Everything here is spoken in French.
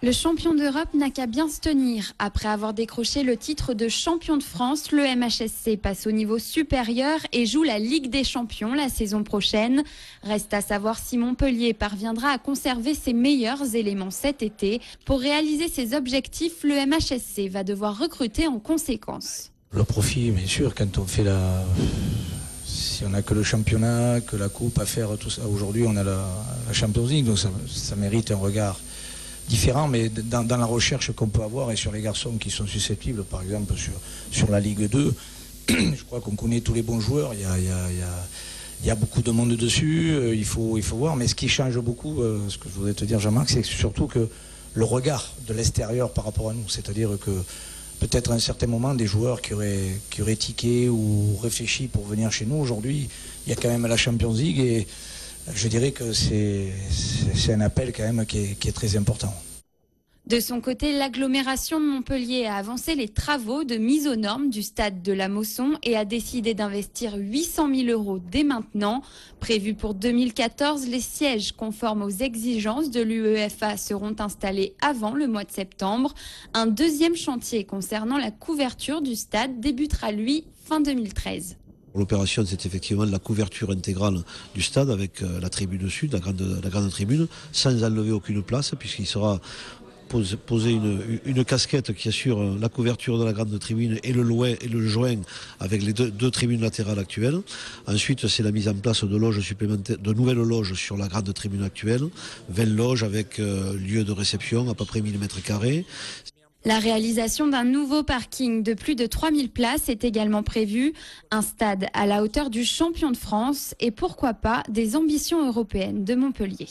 Le champion d'Europe n'a qu'à bien se tenir. Après avoir décroché le titre de champion de France, le MHSC passe au niveau supérieur et joue la Ligue des Champions la saison prochaine. Reste à savoir si Montpellier parviendra à conserver ses meilleurs éléments cet été. Pour réaliser ses objectifs, le MHSC va devoir recruter en conséquence. Le profit, bien sûr, quand on fait si on n'a que le championnat, que la coupe à faire, tout ça. Aujourd'hui, on a la Champions League, donc ça mérite un regard différent, mais dans la recherche qu'on peut avoir et sur les garçons qui sont susceptibles, par exemple sur la Ligue 2, je crois qu'on connaît tous les bons joueurs, il y a beaucoup de monde dessus, il faut voir, mais ce qui change beaucoup, ce que je voudrais te dire Jean-Marc, c'est surtout que le regard de l'extérieur par rapport à nous, c'est-à-dire que peut-être à un certain moment des joueurs qui auraient tiqué ou réfléchi pour venir chez nous, aujourd'hui il y a quand même la Champions League et je dirais que c'est un appel quand même qui est très important. De son côté, l'agglomération de Montpellier a avancé les travaux de mise aux normes du stade de la Mosson et a décidé d'investir 800 000 € dès maintenant. Prévu pour 2014, les sièges conformes aux exigences de l'UEFA seront installés avant le mois de septembre. Un deuxième chantier concernant la couverture du stade débutera, lui, fin 2013. L'opération, c'est effectivement la couverture intégrale du stade avec la tribune sud, la grande tribune, sans enlever aucune place, puisqu'il sera posé une casquette qui assure la couverture de la grande tribune et le joint avec les deux tribunes latérales actuelles. Ensuite, c'est la mise en place de loges supplémentaires, de nouvelles loges sur la grande tribune actuelle, 20 loges avec lieu de réception à peu près 1000 m². La réalisation d'un nouveau parking de plus de 3000 places est également prévue, un stade à la hauteur du champion de France et pourquoi pas des ambitions européennes de Montpellier.